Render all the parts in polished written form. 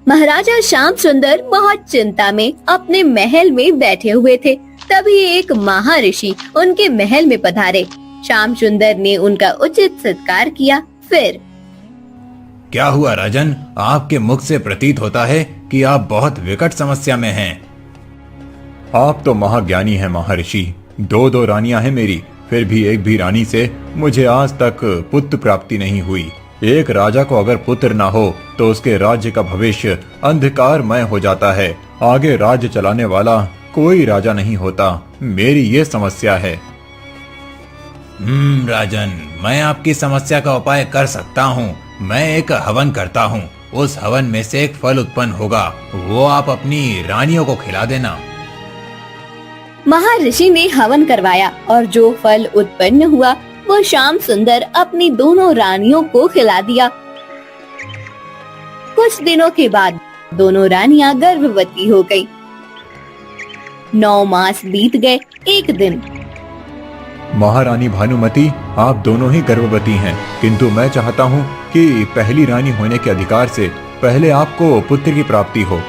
महाराजा श्याम सुंदर बहुत चिंता में अपने महल में बैठे हुए थे। तभी एक महर्षि उनके महल में पधारे। श्याम सुंदर ने उनका उचित सत्कार किया। फिर, क्या हुआ राजन? आपके मुख से प्रतीत होता है कि आप बहुत विकट समस्या में हैं। आप तो महाज्ञानी हैं महर्षि। दो रानियां हैं मेरी, फिर भी एक भी रानी से मुझे आज तक पुत्र प्राप्ति नहीं हुई। एक राजा को अगर पुत्र ना हो तो उसके राज्य का भविष्य अंधकारमय हो जाता है। आगे राज्य चलाने वाला कोई राजा नहीं होता। मेरी ये समस्या है। राजन, मैं आपकी समस्या का उपाय कर सकता हूँ। मैं एक हवन करता हूँ। उस हवन में से एक फल उत्पन्न होगा, वो आप अपनी रानियों को खिला देना। महर्षि ने हवन करवाया और जो फल उत्पन्न हुआ वो श्याम सुंदर अपनी दोनों रानियों को खिला दिया। कुछ दिनों के बाद दोनों रानियां गर्भवती हो गईं। 9 मास बीत गए। एक दिन, महारानी भानुमति, आप दोनों ही गर्भवती हैं, किंतु मैं चाहता हूँ कि पहली रानी होने के अधिकार से पहले आपको पुत्र की प्राप्ति हो।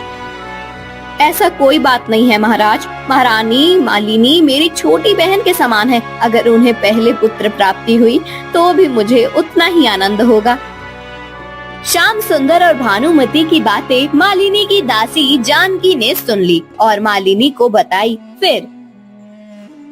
ऐसा कोई बात नहीं है महाराज। महारानी मालिनी मेरी छोटी बहन के समान है। अगर उन्हें पहले पुत्र प्राप्ति हुई तो भी मुझे उतना ही आनंद होगा। श्याम सुंदर और भानुमति की बातें मालिनी की दासी जानकी ने सुन ली और मालिनी को बताई। फिर,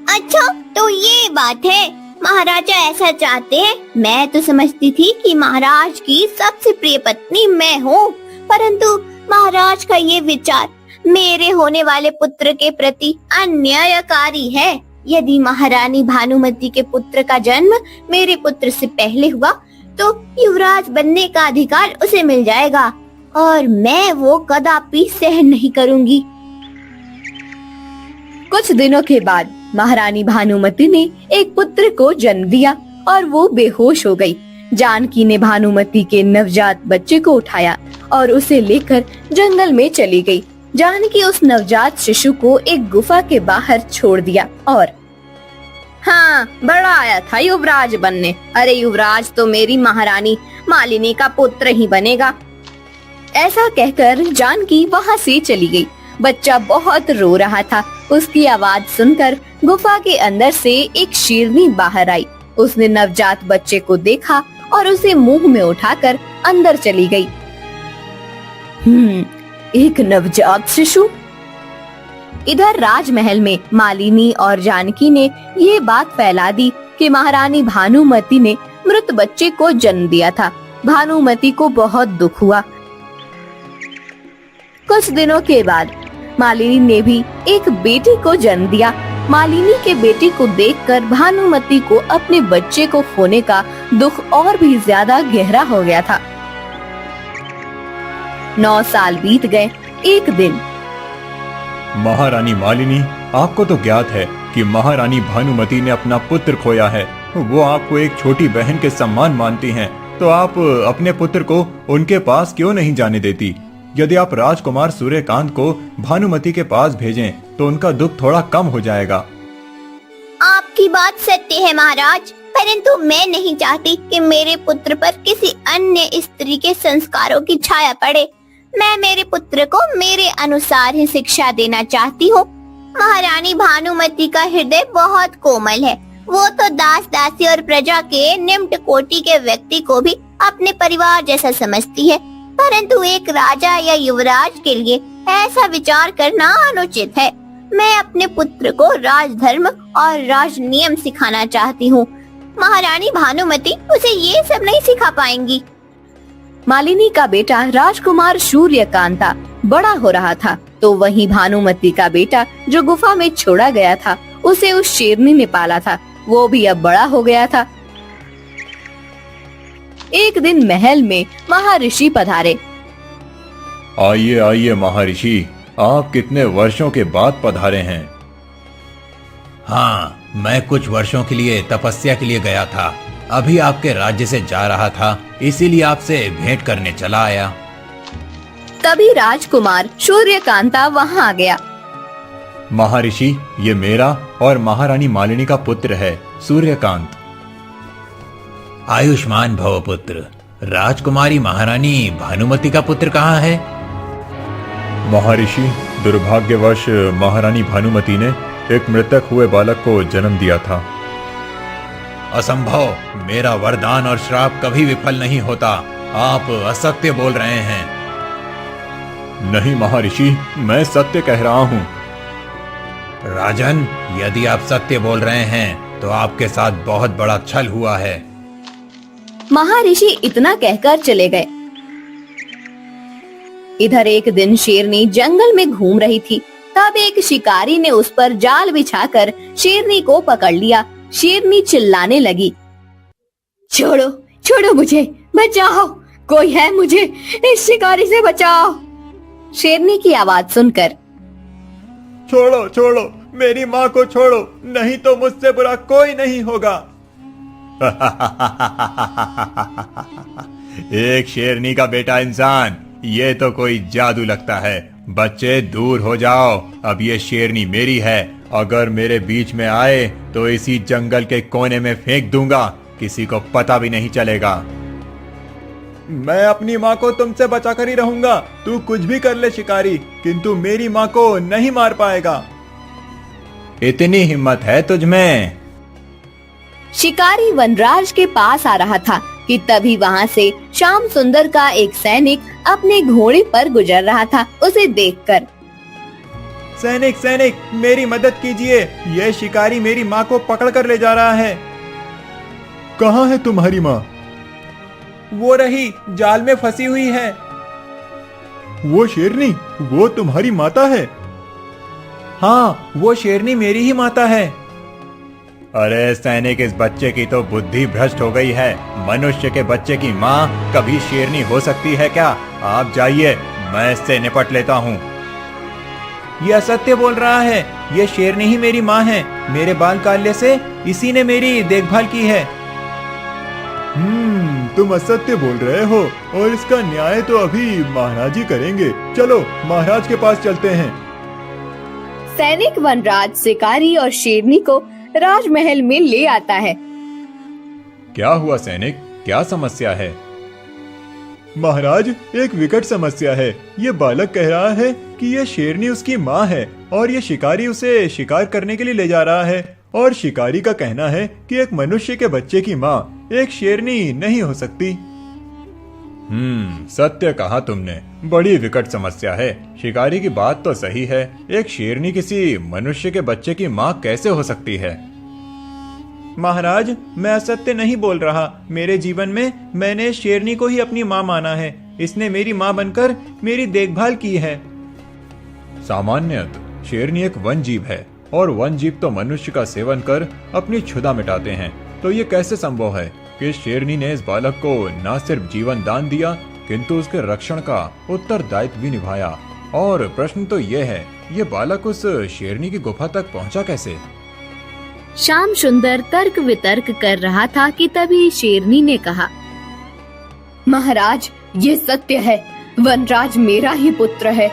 अच्छा, तो ये बात है, महाराजा ऐसा चाहते हैं। मैं तो समझती थी कि महाराज की सबसे प्रिय पत्नी मैं हूँ, परंतु महाराज का ये विचार मेरे होने वाले पुत्र के प्रति अन्यायकारी है। यदि महारानी भानुमति के पुत्र का जन्म मेरे पुत्र से पहले हुआ तो युवराज बनने का अधिकार उसे मिल जाएगा और मैं वो कदापि सहन नहीं करूंगी। कुछ दिनों के बाद महारानी भानुमति ने एक पुत्र को जन्म दिया और वो बेहोश हो गई। जानकी ने भानुमति के नवजात बच्चे को उठाया और उसे लेकर जंगल में चली गई। जानकी उस नवजात शिशु को एक गुफा के बाहर छोड़ दिया और, हाँ, बड़ा आया था युवराज बनने। अरे युवराज तो मेरी महारानी मालिनी का पुत्र ही बनेगा। ऐसा कहकर जानकी वहाँ से चली गई। बच्चा बहुत रो रहा था। उसकी आवाज सुनकर गुफा के अंदर से एक शेरनी बाहर आई। उसने नवजात बच्चे को देखा और उसे मुंह में उठाकर अंदर चली गई। एक नवजात शिशु। इधर राजमहल में मालिनी और जानकी ने ये बात फैला दी कि महारानी भानुमति ने मृत बच्चे को जन्म दिया था। भानुमति को बहुत दुख हुआ। कुछ दिनों के बाद मालिनी ने भी एक बेटी को जन्म दिया। मालिनी के बेटे को देखकर भानुमति को अपने बच्चे को खोने का दुख और भी ज्यादा गहरा हो गया था। 9 साल बीत गए। एक दिन, महारानी मालिनी, आपको तो ज्ञात है कि महारानी भानुमति ने अपना पुत्र खोया है। वो आपको एक छोटी बहन के समान मानती हैं, तो आप अपने पुत्र को उनके पास क्यों नहीं जाने देती? यदि आप राजकुमार सूर्यकांत को भानुमति के पास भेजें तो उनका दुख थोड़ा कम हो जाएगा। आपकी बात सत्य है महाराज, परंतु मैं नहीं चाहती कि मेरे पुत्र पर किसी अन्य स्त्री के संस्कारों की छाया पड़े। मैं मेरे पुत्र को मेरे अनुसार ही शिक्षा देना चाहती हूँ। महारानी भानुमति का हृदय बहुत कोमल है। वो तो दास दासी और प्रजा के निम्न कोटि के व्यक्ति को भी अपने परिवार जैसा समझती है, परंतु एक राजा या युवराज के लिए ऐसा विचार करना अनुचित है। मैं अपने पुत्र को राजधर्म और राज नियम सिखाना चाहती हूँ। महारानी भानुमति उसे ये सब नहीं सिखा पाएंगी। मालिनी का बेटा राजकुमार सूर्यकांता बड़ा हो रहा था, तो वहीं भानुमति का बेटा जो गुफा में छोड़ा गया था, उसे उस शेरनी ने पाला था। वो भी अब बड़ा हो गया था। एक दिन महल में महर्षि पधारे। आइए आइए महर्षि, आप कितने वर्षों के बाद पधारे हैं? हाँ, मैं कुछ वर्षों के लिए तपस्या के लिए गया था। अभी आपके राज्य से जा रहा था, इसीलिए आपसे भेंट करने चला आया। तभी राजकुमार सूर्यकांता वहाँ आ गया। महर्षि, ये मेरा और महारानी मालिनी का पुत्र है, सूर्यकांत। आयुष्मान भव पुत्र। राजकुमारी महारानी भानुमति का पुत्र कहाँ है? महर्षि, दुर्भाग्यवश महारानी भानुमति ने एक मृतक हुए बालक को जन्म दिया था। असंभव, मेरा वरदान और श्राप कभी विफल नहीं होता। आप असत्य बोल रहे हैं। नहीं महर्षि, मैं सत्य कह रहा हूँ। राजन, यदि आप सत्य बोल रहे हैं तो आपके साथ बहुत बड़ा छल हुआ है। महर्षि इतना कहकर चले गए। इधर एक दिन शेरनी जंगल में घूम रही थी। तब एक शिकारी ने उस पर जाल बिछाकर शेरनी को पकड़ लिया। शेरनी चिल्लाने लगी, छोड़ो छोड़ो मुझे, बचाओ, कोई है, मुझे इस शिकारी से बचाओ। शेरनी की आवाज सुनकर, छोड़ो छोड़ो, मेरी माँ को छोड़ो, नहीं तो मुझसे बुरा कोई नहीं होगा। एक शेरनी का बेटा इंसान, ये तो कोई जादू लगता है। बच्चे दूर हो जाओ, अब ये शेरनी मेरी है। अगर मेरे बीच में आए तो इसी जंगल के कोने में फेंक दूंगा, किसी को पता भी नहीं चलेगा। मैं अपनी माँ को तुमसे बचाकर ही रहूंगा। तू कुछ भी कर ले शिकारी, किंतु मेरी माँ को नहीं मार पाएगा। इतनी हिम्मत है तुझ में? शिकारी वनराज के पास आ रहा था कि तभी वहाँ से श्याम सुंदर का एक सैनिक अपने घोड़े पर गुजर रहा था। उसे देखकर, सैनिक सैनिक, मेरी मदद कीजिए, यह शिकारी मेरी माँ को पकड़ कर ले जा रहा है। कहाँ है तुम्हारी माँ? वो रही, जाल में फंसी हुई है। वो शेरनी, वो तुम्हारी माता है? हाँ, वो शेरनी मेरी ही माता है। अरे सैनिक, इस बच्चे की तो बुद्धि भ्रष्ट हो गई है। मनुष्य के बच्चे की माँ कभी शेरनी हो सकती है क्या? आप जाइए, मैं इससे निपट लेता हूँ। यह असत्य बोल रहा है, यह शेरनी ही मेरी माँ है। मेरे बाल काटने से इसी ने मेरी देखभाल की है। तुम असत्य बोल रहे हो और इसका न्याय तो अभी महाराज ही करेंगे। चलो महाराज के पास चलते हैं। सैनिक वनराज शिकारी और शेरनी को राजमहल में ले आता है। क्या हुआ सैनिक, क्या समस्या है? महाराज, एक विकट समस्या है। ये बालक कह रहा है कि यह शेरनी उसकी माँ है और ये शिकारी उसे शिकार करने के लिए ले जा रहा है। और शिकारी का कहना है कि एक मनुष्य के बच्चे की माँ एक शेरनी नहीं हो सकती। सत्य कहा तुमने, बड़ी विकट समस्या है। शिकारी की बात तो सही है, एक शेरनी किसी मनुष्य के बच्चे की माँ कैसे हो सकती है? महाराज, मैं असत्य नहीं बोल रहा। मेरे जीवन में मैंने शेरनी को ही अपनी माँ माना है। इसने मेरी माँ बनकर मेरी देखभाल की है। सामान्यतः शेरनी एक वन जीव है और वन जीव तो मनुष्य का सेवन कर अपनी क्षुधा मिटाते हैं। तो ये कैसे संभव है कि शेरनी ने इस बालक को न सिर्फ जीवन दान दिया किंतु उसके रक्षण का उत्तरदायित्व भी निभाया? और प्रश्न तो ये है, ये बालक उस शेरनी की गुफा तक पहुंचा कैसे? श्याम सुंदर तर्क वितर्क कर रहा था कि तभी शेरनी ने कहा, महाराज, ये सत्य है, वनराज मेरा ही पुत्र है।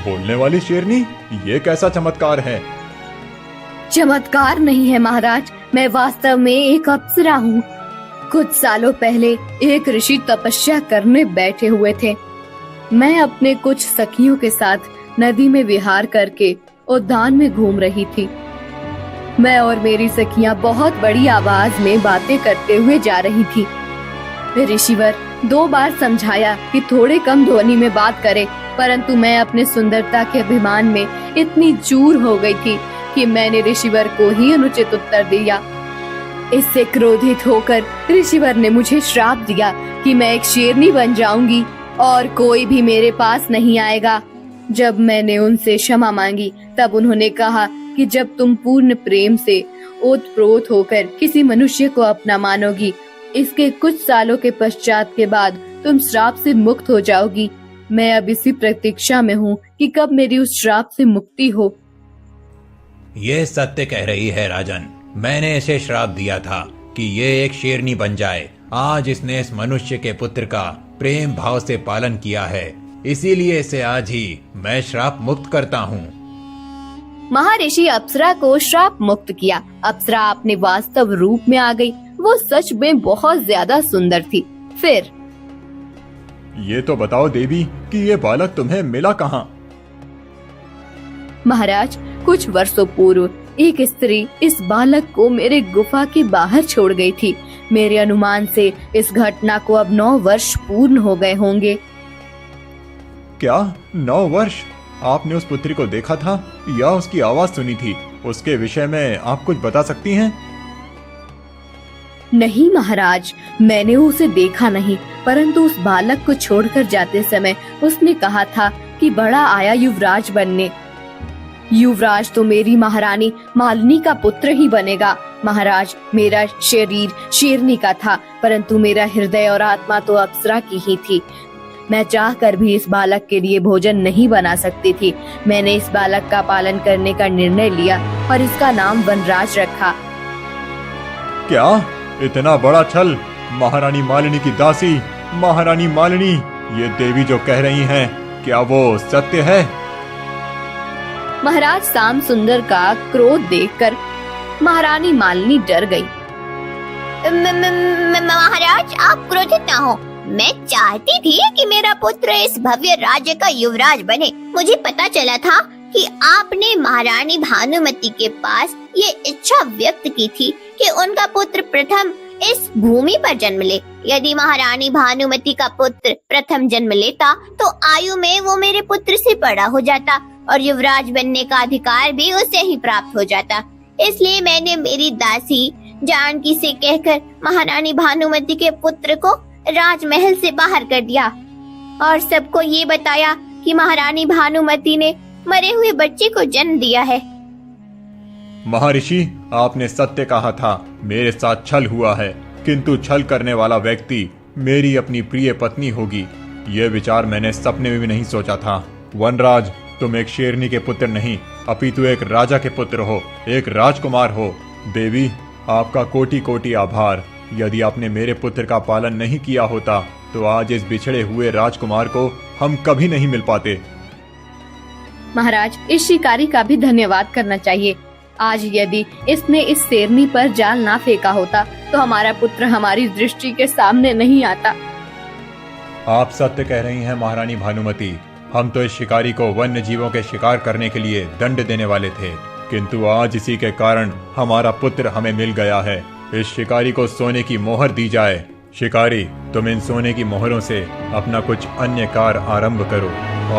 बोलने वाली शेरनी, ये कैसा चमत्कार है? चमत्कार नहीं है महाराज, मैं वास्तव में एक अप्सरा हूँ। कुछ सालों पहले एक ऋषि तपस्या करने बैठे हुए थे। मैं अपने कुछ सखियों के साथ नदी में विहार करके उद्यान में घूम रही थी। मैं और मेरी सखियां बहुत बड़ी आवाज में बातें करते हुए जा रही थी। ऋषिवर 2 बार समझाया कि थोड़े कम ध्वनि में बात करे, परंतु मैं अपने सुंदरता के अभिमान में इतनी चूर हो गई थी कि मैंने ऋषिवर को ही अनुचित उत्तर दिया। इससे क्रोधित होकर ऋषिवर ने मुझे श्राप दिया कि मैं एक शेरनी बन जाऊंगी और कोई भी मेरे पास नहीं आएगा। जब मैंने उनसे क्षमा मांगी तब उन्होंने कहा कि जब तुम पूर्ण प्रेम से ओतप्रोत होकर किसी मनुष्य को अपना मानोगी, इसके कुछ सालों के पश्चात के बाद तुम श्राप से मुक्त हो जाओगी। मैं अब इसी प्रतीक्षा में हूँ कि कब मेरी उस श्राप से मुक्ति हो। ये सत्य कह रही है राजन, मैंने इसे श्राप दिया था कि ये एक शेरनी बन जाए। आज इसने इस मनुष्य के पुत्र का प्रेम भाव से पालन किया है, इसीलिए इसे आज ही मैं श्राप मुक्त करता हूँ। महर्षि अप्सरा को श्राप मुक्त किया। अप्सरा अपने वास्तव रूप में आ गई। वो सच में बहुत ज्यादा सुंदर थी। फिर ये तो बताओ देवी कि ये बालक तुम्हें मिला कहाँ? महाराज, कुछ वर्षों पूर्व एक स्त्री इस बालक को मेरे गुफा के बाहर छोड़ गई थी। मेरे अनुमान से इस घटना को अब 9 वर्ष पूर्ण हो गए होंगे। क्या 9 वर्ष? आपने उस पुत्री को देखा था या उसकी आवाज सुनी थी? उसके विषय में आप कुछ बता सकती हैं? नहीं महाराज, मैंने उसे देखा नहीं, परंतु उस बालक को छोड़कर जाते समय उसने कहा था कि बड़ा आया युवराज बनने। युवराज तो मेरी महारानी मालिनी का पुत्र ही बनेगा। महाराज, मेरा शरीर शेरनी का था, परंतु मेरा हृदय और आत्मा तो अप्सरा की ही थी। मैं चाहकर भी इस बालक के लिए भोजन नहीं बना सकती थी। मैंने इस बालक का पालन करने का निर्णय लिया और इसका नाम वनराज रखा। क्या इतना बड़ा छल? महारानी मालिनी की दासी, महारानी मालिनी, ये देवी जो कह रही हैं, क्या वो सत्य है? महाराज श्याम सुंदर का क्रोध देखकर महारानी मालिनी डर गई। महाराज, आप क्रोधित ना हो। मैं चाहती थी कि मेरा पुत्र इस भव्य राज्य का युवराज बने। मुझे पता चला था कि आपने महारानी भानुमति के पास ये इच्छा व्यक्त की थी कि उनका पुत्र प्रथम इस भूमि पर जन्म ले। यदि महारानी भानुमति का पुत्र प्रथम जन्म लेता तो आयु में वो मेरे पुत्र से बड़ा हो जाता और युवराज बनने का अधिकार भी उसे ही प्राप्त हो जाता। इसलिए मैंने मेरी दासी जानकी से कहकर महारानी भानुमति के पुत्र को राजमहल से बाहर कर दिया और सबको ये बताया कि महारानी भानुमति ने मरे हुए बच्चे को जन्म दिया है। महर्षि, आपने सत्य कहा था, मेरे साथ छल हुआ है, किंतु छल करने वाला व्यक्ति मेरी अपनी प्रिय पत्नी होगी। ये विचार मैंने सपने में भी नहीं सोचा था। वनराज, तुम एक शेरनी के पुत्र नहीं अपितु एक राजा के पुत्र हो, एक राजकुमार हो। देवी, आपका कोटि कोटि आभार। यदि आपने मेरे पुत्र का पालन नहीं किया होता तो आज इस बिछड़े हुए राजकुमार को हम कभी नहीं मिल पाते। महाराज, इस शिकारी का भी धन्यवाद करना चाहिए। आज यदि इसने इस शेरनी पर जाल ना फेंका होता तो हमारा पुत्र हमारी दृष्टि के सामने नहीं आता। आप सत्य कह रही हैं महारानी भानुमति। हम तो इस शिकारी को वन्य जीवों के शिकार करने के लिए दंड देने वाले थे, किंतु आज इसी के कारण हमारा पुत्र हमें मिल गया है। इस शिकारी को सोने की मोहर दी जाए। शिकारी, तुम इन सोने की मोहरों से अपना कुछ अन्य कार्य आरंभ करो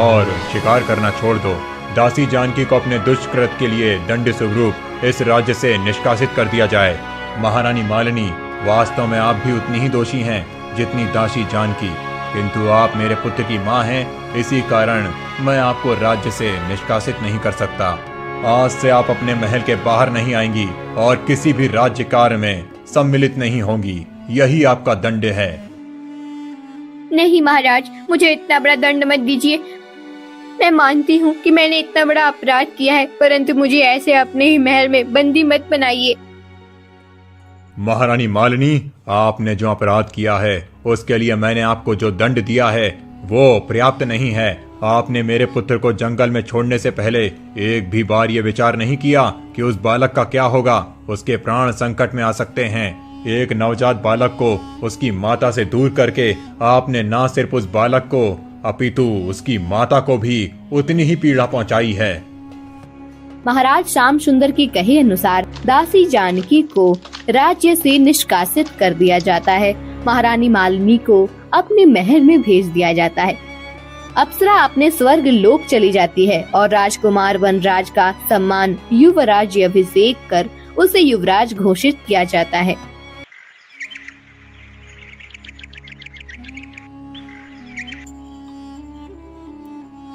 और शिकार करना छोड़ दो। दासी जानकी को अपने दुष्कृत के लिए दंड स्वरूप इस राज्य से निष्कासित कर दिया जाए। महारानी मालिनी, वास्तव में आप भी उतनी ही दोषी हैं जितनी दासी जानकी, किंतु आप मेरे पुत्र की माँ हैं, इसी कारण मैं आपको राज्य से निष्कासित नहीं कर सकता। आज से आप अपने महल के बाहर नहीं आएंगी और किसी भी राज्य कार्य में सम्मिलित नहीं होंगी। यही आपका दंड है। नहीं महाराज, मुझे इतना बड़ा दंड मत दीजिए। मैं मानती हूँ कि मैंने इतना बड़ा अपराध किया है, परंतु मुझे ऐसे अपने ही महल में बंदी मत बनाइए। महारानी मालिनी, आपने जो अपराध किया है उसके लिए मैंने आपको जो दंड दिया है वो पर्याप्त नहीं है। आपने मेरे पुत्र को जंगल में छोड़ने से पहले एक भी बार ये विचार नहीं किया कि उस बालक का क्या होगा। उसके प्राण संकट में आ सकते हैं। एक नवजात बालक को उसकी माता से दूर करके आपने न सिर्फ उस बालक को अपितु उसकी माता को भी उतनी ही पीड़ा पहुंचाई है। महाराज श्याम सुंदर की कहे अनुसार दासी जानकी को राज्य से निष्कासित कर दिया जाता है। महारानी मालिनी को अपने महल में भेज दिया जाता है। अप्सरा अपने स्वर्ग लोक चली जाती है और राजकुमार वनराज का सम्मान युवराज अभिषेक कर उसे युवराज घोषित किया जाता है।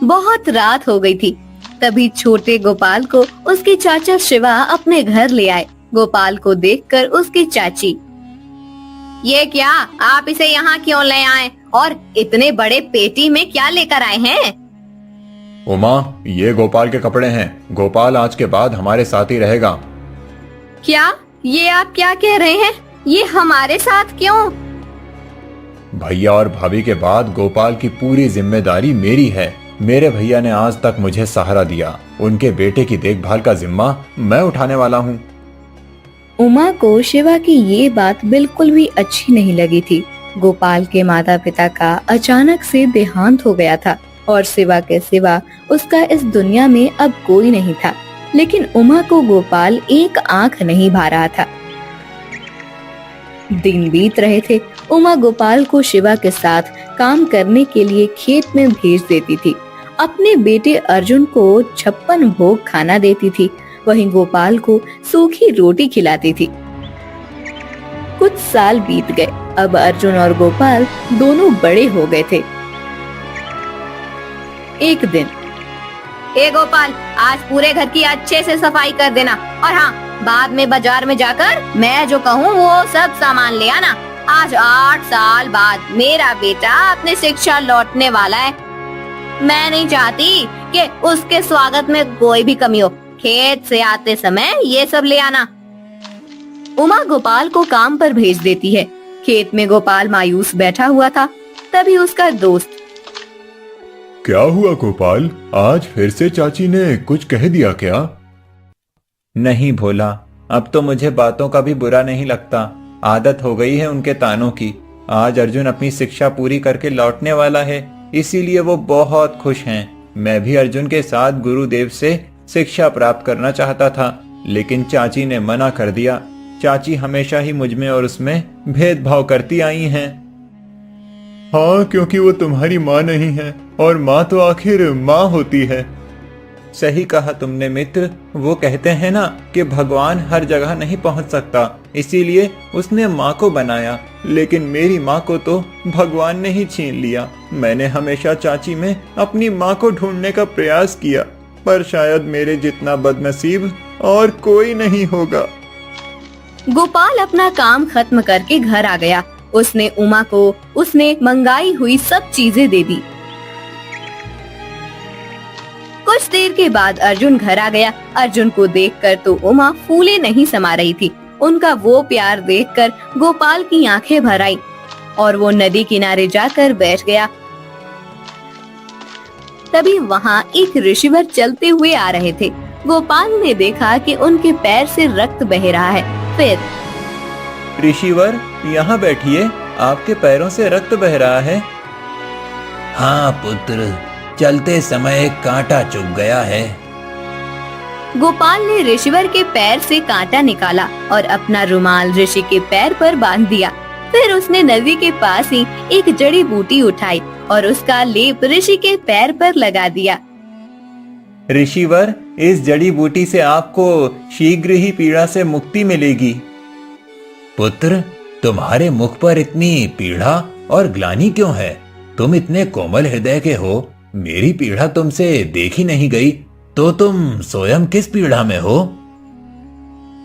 बहुत रात हो गई थी। तभी छोटे गोपाल को उसके चाचा शिवा अपने घर ले आए। गोपाल को देखकर उसकी चाची, ये क्या, आप इसे यहाँ क्यों ले आए और इतने बड़े पेटी में क्या लेकर आए हैं? उमा, ये गोपाल के कपड़े हैं। गोपाल आज के बाद हमारे साथ ही रहेगा। क्या, ये आप क्या कह रहे हैं? ये हमारे साथ क्यों? भैया और भाभी के बाद गोपाल की पूरी जिम्मेदारी मेरी है। मेरे भैया ने आज तक मुझे सहारा दिया, उनके बेटे की देखभाल का जिम्मा मैं उठाने वाला हूँ। उमा को शिवा की ये बात बिल्कुल भी अच्छी नहीं लगी थी। गोपाल के माता पिता का अचानक से देहांत हो गया था और शिवा के सिवा उसका इस दुनिया में अब कोई नहीं था। लेकिन उमा को गोपाल एक आंख नहीं भा रहा था। दिन बीत रहे थे। उमा गोपाल को शिवा के साथ काम करने के लिए खेत में भेज देती थी। अपने बेटे अर्जुन को 56 भोग खाना देती थी, वहीं गोपाल को सूखी रोटी खिलाती थी। कुछ साल बीत गए। अब अर्जुन और गोपाल दोनों बड़े हो गए थे। एक दिन, ए गोपाल, आज पूरे घर की अच्छे से सफाई कर देना, और हाँ, बाद में बाजार में जाकर मैं जो कहूँ वो सब सामान ले आना। आज 8 साल बाद मेरा बेटा अपनी शिक्षा लौटने वाला है। मैं नहीं चाहती कि उसके स्वागत में कोई भी कमी हो। खेत से आते समय ये सब ले आना। उमा गोपाल को काम पर भेज देती है। खेत में गोपाल मायूस बैठा हुआ था। तभी उसका दोस्त, क्या हुआ गोपाल, आज फिर से चाची ने कुछ कह दिया क्या? नहीं भोला, अब तो मुझे बातों का भी बुरा नहीं लगता। आदत हो गई है उनके तानों की। आज अर्जुन अपनी शिक्षा पूरी करके लौटने वाला है, इसीलिए वो बहुत खुश हैं। मैं भी अर्जुन के साथ गुरुदेव से शिक्षा प्राप्त करना चाहता था, लेकिन चाची ने मना कर दिया। चाची हमेशा ही मुझ में और उसमें भेदभाव करती आई हैं। हाँ, क्योंकि वो तुम्हारी माँ नहीं है, और माँ तो आखिर माँ होती है। सही कहा तुमने मित्र। वो कहते हैं ना कि भगवान हर जगह नहीं पहुंच सकता, इसीलिए उसने माँ को बनाया। लेकिन मेरी माँ को तो भगवान ने ही छीन लिया। मैंने हमेशा चाची में अपनी माँ को ढूंढने का प्रयास किया, पर शायद मेरे जितना बदनसीब और कोई नहीं होगा। गोपाल अपना काम खत्म करके घर आ गया। उसने उमा को उसने मंगाई हुई सब चीजें दे दी। कुछ देर के बाद अर्जुन घर आ गया। अर्जुन को देखकर तो उमा फूले नहीं समा रही थी। उनका वो प्यार देखकर गोपाल की आंखें भर आई और वो नदी किनारे जाकर बैठ गया। तभी वहाँ एक ऋषिवर चलते हुए आ रहे थे। गोपाल ने देखा कि उनके पैर से रक्त बह रहा है। फिर, ऋषिवर, यहाँ बैठिए, आपके पैरों से रक्त बह रहा है। हाँ पुत्र, चलते समय एक कांटा चुभ गया है। गोपाल ने ऋषिवर के पैर से कांटा निकाला और अपना रुमाल ऋषि के पैर पर बांध दिया। फिर उसने नदी के पास ही एक जड़ी बूटी उठाई और उसका लेप ऋषि के पैर पर लगा दिया। ऋषिवर, इस जड़ी बूटी से आपको शीघ्र ही पीड़ा से मुक्ति मिलेगी। पुत्र, तुम्हारे मुख पर इतनी पीड़ा और ग्लानि क्यों है? तुम इतने कोमल हृदय के हो, मेरी पीड़ा तुमसे देखी नहीं गई, तो तुम स्वयं किस पीड़ा में हो?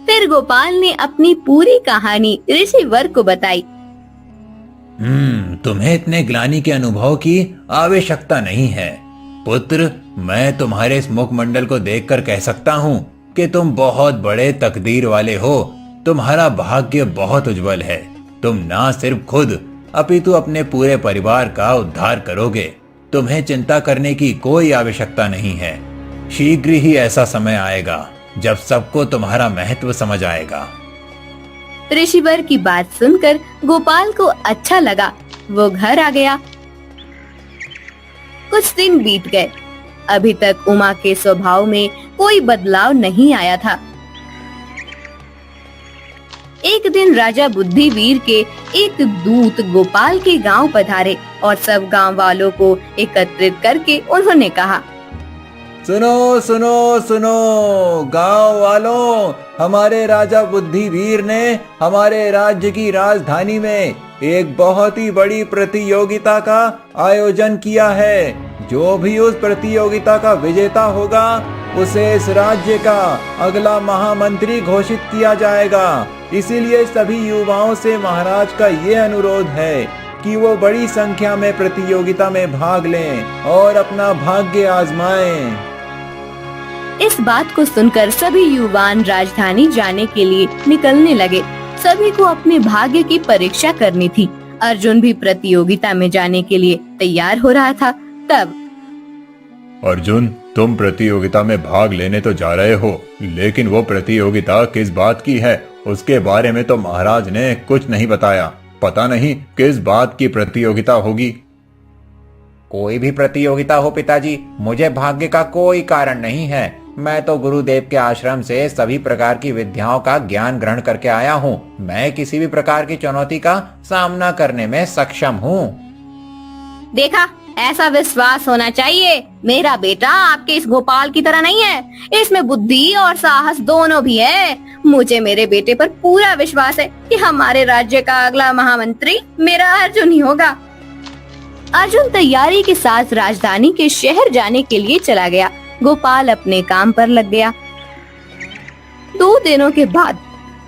फिर गोपाल ने अपनी पूरी कहानी ऋषिवर को बताई। तुम्हें इतने ग्लानि के अनुभव की आवश्यकता नहीं है। पुत्र, मैं तुम्हारे इस मुखमंडल को देखकर कह सकता हूँ कि तुम बहुत बड़े तकदीर वाले हो। तुम्हारा भाग्य बहुत उज्जवल है। तुम ना सिर्फ खुद अपितु अपने पूरे परिवार का उद्धार करोगे। तुम्हें चिंता करने की कोई आवश्यकता नहीं है। शीघ्र ही ऐसा समय आएगा जब सबको तुम्हारा महत्व समझ आएगा। ऋषिवर की बात सुनकर गोपाल को अच्छा लगा। वो घर आ गया। कुछ दिन बीत गए। अभी तक उमा के स्वभाव में कोई बदलाव नहीं आया था। एक दिन राजा बुद्धिवीर के एक दूत गोपाल के गांव पधारे और सब गांव वालों को एकत्रित करके उन्होंने कहा, सुनो सुनो सुनो गांव वालों, हमारे राजा बुद्धिवीर ने हमारे राज्य की राजधानी में एक बहुत ही बड़ी प्रतियोगिता का आयोजन किया है। जो भी उस प्रतियोगिता का विजेता होगा उसे इस राज्य का अगला महामंत्री घोषित किया जाएगा। इसीलिए सभी युवाओं से महाराज का ये अनुरोध है कि वो बड़ी संख्या में प्रतियोगिता में भाग लें और अपना भाग्य आजमाएं। इस बात को सुनकर सभी युवान राजधानी जाने के लिए निकलने लगे। सभी को अपने भाग्य की परीक्षा करनी थी। अर्जुन भी प्रतियोगिता में जाने के लिए तैयार हो रहा था। तब, अर्जुन, तुम प्रतियोगिता में भाग लेने तो जा रहे हो, लेकिन वो प्रतियोगिता किस बात की है उसके बारे में तो महाराज ने कुछ नहीं बताया। पता नहीं किस बात की प्रतियोगिता होगी। कोई भी प्रतियोगिता हो पिताजी, मुझे भाग्य का कोई कारण नहीं है। मैं तो गुरुदेव के आश्रम से सभी प्रकार की विद्याओं का ज्ञान ग्रहण करके आया हूँ। मैं किसी भी प्रकार की चुनौती का सामना करने में सक्षम हूँ। देखा, ऐसा विश्वास होना चाहिए। मेरा बेटा आपके इस गोपाल की तरह नहीं है। इसमें बुद्धि और साहस दोनों भी है। मुझे मेरे बेटे पर पूरा विश्वास है कि हमारे राज्य का अगला महामंत्री मेरा अर्जुन ही होगा। अर्जुन तैयारी के साथ राजधानी के शहर जाने के लिए चला गया। गोपाल अपने काम पर लग गया। 2 दिनों के बाद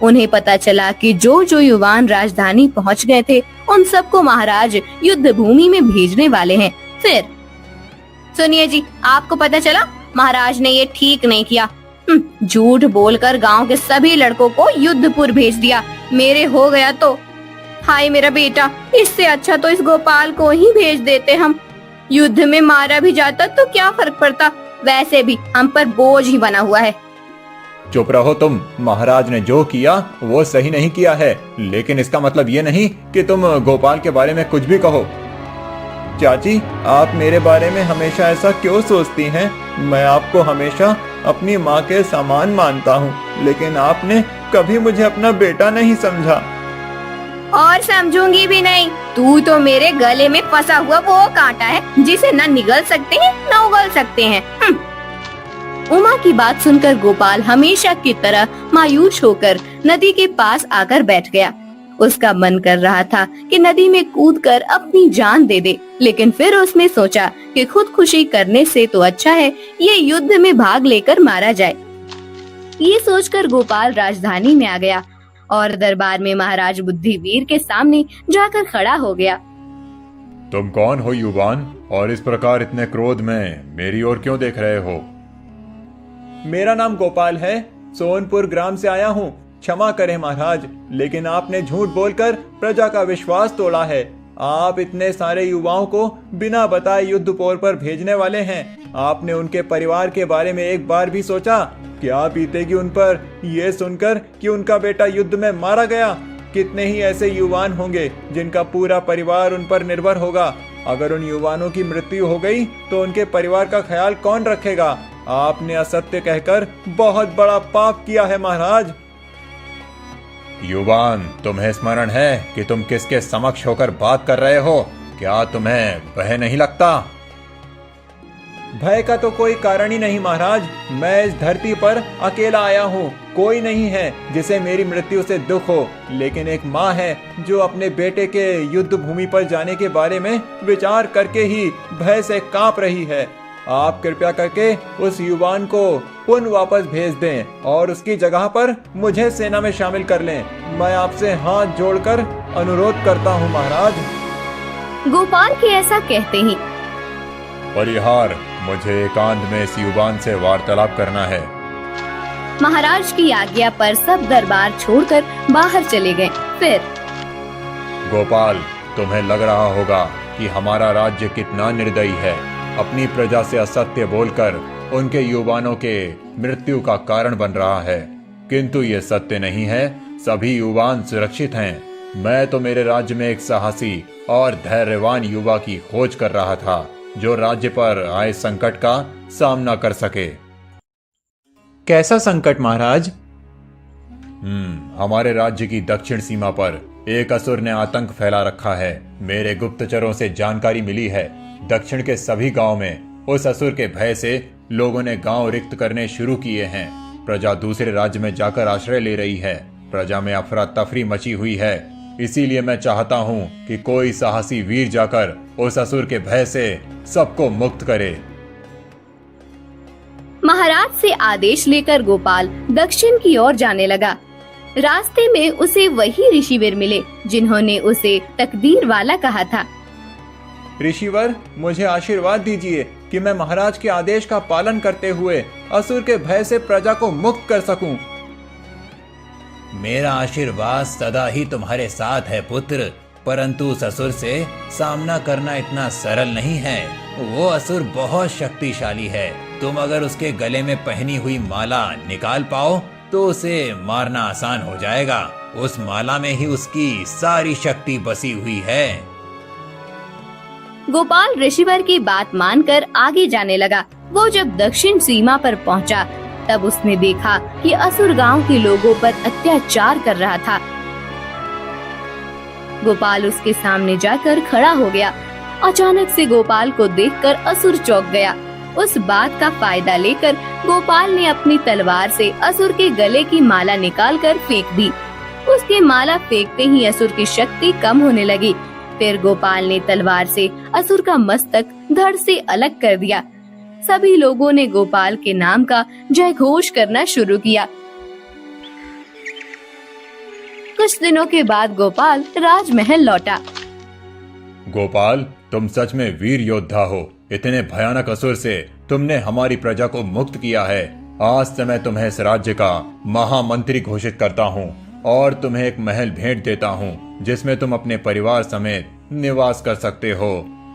उन्हें पता चला कि जो युवान राजधानी पहुंच गए थे, उन सबको महाराज युद्ध भूमि में भेजने वाले हैं। फिर सुनिए जी, आपको पता चला महाराज ने ये ठीक नहीं किया। झूठ बोलकर गांव के सभी लड़कों को युद्धपुर भेज दिया। मेरे हो गया तो हाय मेरा बेटा, इससे अच्छा तो इस गोपाल को ही भेज देते हम। युद्ध में मारा भी जाता तो क्या फर्क पड़ता, वैसे भी हम पर बोझ ही बना हुआ है। चुप रहो तुम। महाराज ने जो किया वो सही नहीं किया है, लेकिन इसका मतलब ये नहीं कि तुम गोपाल के बारे में कुछ भी कहो। चाची, आप मेरे बारे में हमेशा ऐसा क्यों सोचती हैं? मैं आपको हमेशा अपनी माँ के समान मानता हूँ, लेकिन आपने कभी मुझे अपना बेटा नहीं समझा। और समझूंगी भी नहीं। तू तो मेरे गले में फंसा हुआ वो कांटा है जिसे न निगल सकते हैं न उगल सकते हैं। उमा की बात सुनकर गोपाल हमेशा की तरह मायूस होकर नदी के पास आकर बैठ गया। उसका मन कर रहा था कि नदी में कूदकर अपनी जान दे दे, लेकिन फिर उसने सोचा कि खुदकुशी करने से तो अच्छा है ये युद्ध में भाग लेकर मारा जाए। ये सोचकर गोपाल राजधानी में आ गया और दरबार में महाराज बुद्धिवीर के सामने जाकर खड़ा हो गया। तुम कौन हो युवान, और इस प्रकार इतने क्रोध में मेरी ओर क्यों देख रहे हो? मेरा नाम गोपाल है, सोनपुर ग्राम से आया हूँ। क्षमा करें महाराज, लेकिन आपने झूठ बोलकर प्रजा का विश्वास तोड़ा है। आप इतने सारे युवाओं को बिना बताए युद्धपोर पर भेजने वाले हैं। आपने उनके परिवार के बारे में एक बार भी सोचा? क्या बीतेगी उन पर यह सुनकर कि उनका बेटा युद्ध में मारा गया? कितने ही ऐसे युवान होंगे जिनका पूरा परिवार उन पर निर्भर होगा। अगर उन युवानों की मृत्यु हो गई तो उनके परिवार का ख्याल कौन रखेगा? आपने असत्य कहकर बहुत बड़ा पाप किया है महाराज। युवान, तुम्हें स्मरण है कि तुम किसके समक्ष होकर बात कर रहे हो? क्या तुम्हें भय नहीं लगता? भय का तो कोई कारण ही नहीं महाराज। मैं इस धरती पर अकेला आया हूँ। कोई नहीं है जिसे मेरी मृत्यु से दुख हो, लेकिन एक माँ है जो अपने बेटे के युद्ध भूमि पर जाने के बारे में विचार करके ही भय से कांप रही है। आप कृपया करके उस युवान को पुनः वापस भेज दें और उसकी जगह पर मुझे सेना में शामिल कर लें। मैं आपसे हाथ जोड़कर अनुरोध करता हूँ महाराज। गोपाल के ऐसा कहते ही परिहार, मुझे एकांत में इस युवान से वार्तालाप करना है। महाराज की आज्ञा पर सब दरबार छोड़कर बाहर चले गए। फिर गोपाल, तुम्हें लग रहा होगा कि हमारा राज्य कितना निर्दयी है। अपनी प्रजा से असत्य बोलकर उनके युवानों के मृत्यु का कारण बन रहा है, किंतु ये सत्य नहीं है। सभी युवान सुरक्षित हैं। मैं तो मेरे राज्य में एक साहसी और धैर्यवान युवा की खोज कर रहा था जो राज्य पर आए संकट का सामना कर सके। कैसा संकट महाराज? हमारे राज्य की दक्षिण सीमा पर एक असुर ने आतंक फैला रखा है। मेरे गुप्तचरों से जानकारी मिली है, दक्षिण के सभी गांव में उस असुर के भय से लोगों ने गांव रिक्त करने शुरू किए हैं। प्रजा दूसरे राज्य में जाकर आश्रय ले रही है। प्रजा में अफरा तफरी मची हुई है। इसीलिए मैं चाहता हूँ कि कोई साहसी वीर जाकर उस असुर के भय से सबको मुक्त करे। महाराज से आदेश लेकर गोपाल दक्षिण की ओर जाने लगा। रास्ते में उसे वही ऋषिवीर मिले जिन्होंने उसे तकदीर वाला कहा था। ऋषिवर, मुझे आशीर्वाद दीजिए कि मैं महाराज के आदेश का पालन करते हुए असुर के भय से प्रजा को मुक्त कर सकूं। मेरा आशीर्वाद सदा ही तुम्हारे साथ है पुत्र, परंतु उस असुर से सामना करना इतना सरल नहीं है। वो असुर बहुत शक्तिशाली है। तुम अगर उसके गले में पहनी हुई माला निकाल पाओ तो उसे मारना आसान हो जाएगा। उस माला में ही उसकी सारी शक्ति बसी हुई है। गोपाल ऋषिवर की बात मानकर आगे जाने लगा। वो जब दक्षिण सीमा पर पहुंचा, तब उसने देखा कि असुर गांव के लोगों पर अत्याचार कर रहा था। गोपाल उसके सामने जाकर खड़ा हो गया। अचानक से गोपाल को देखकर असुर चौंक गया। उस बात का फायदा लेकर गोपाल ने अपनी तलवार से असुर के गले की माला निकालकर फेंक दी। उसके माला फेंकते ही असुर की शक्ति कम होने लगी। फिर गोपाल ने तलवार से असुर का मस्तक धड़ से अलग कर दिया। सभी लोगों ने गोपाल के नाम का जय घोष करना शुरू किया। कुछ दिनों के बाद गोपाल राजमहल लौटा। गोपाल, तुम सच में वीर योद्धा हो। इतने भयानक असुर से तुमने हमारी प्रजा को मुक्त किया है। आज से मैं तुम्हें इस राज्य का महामंत्री घोषित करता हूँ और तुम्हें एक महल भेंट देता हूँ जिसमें तुम अपने परिवार समेत निवास कर सकते हो।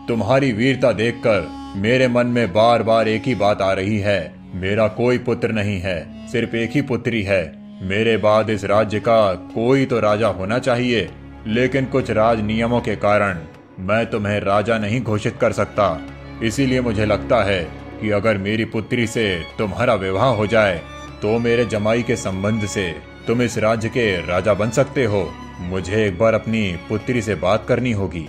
तुम्हारी वीरता देखकर मेरे मन में बार बार एक ही बात आ रही है। मेरा कोई पुत्र नहीं है, सिर्फ एक ही पुत्री है। मेरे बाद इस राज्य का कोई तो राजा होना चाहिए, लेकिन कुछ राज नियमों के कारण मैं तुम्हें राजा नहीं घोषित कर सकता। इसीलिए मुझे लगता है कि अगर मेरी पुत्री से तुम्हारा विवाह हो जाए तो मेरे जमाई के संबंध से तुम इस राज्य के राजा बन सकते हो। मुझे एक बार अपनी पुत्री से बात करनी होगी।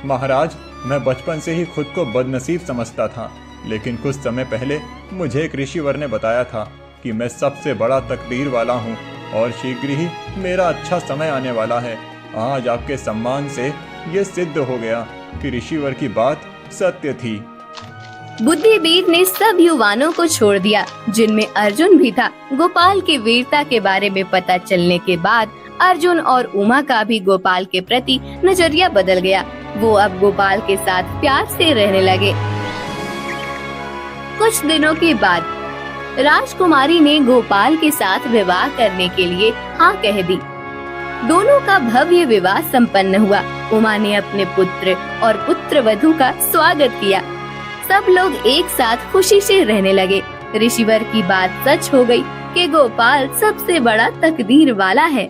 महाराज, मैं बचपन से ही खुद को बदनसीब समझता था, लेकिन कुछ समय पहले मुझे एक ऋषिवर ने बताया था कि मैं सबसे बड़ा तकदीर वाला हूँ और शीघ्र ही मेरा अच्छा समय आने वाला है। आज आपके सम्मान से ये सिद्ध हो गया कि ऋषिवर की बात सत्य थी। बुद्धिवीर ने सब युवानों को छोड़ दिया, जिनमें अर्जुन भी था। गोपाल की वीरता के बारे में पता चलने के बाद अर्जुन और उमा का भी गोपाल के प्रति नजरिया बदल गया। वो अब गोपाल के साथ प्यार से रहने लगे। कुछ दिनों के बाद राजकुमारी ने गोपाल के साथ विवाह करने के लिए हाँ कह दी। दोनों का भव्य विवाह संपन्न हुआ। उमा ने अपने पुत्र और पुत्रवधू का स्वागत किया। सब लोग एक साथ खुशी से रहने लगे। ऋषिवर की बात सच हो गई कि गोपाल सबसे बड़ा तकदीर वाला है।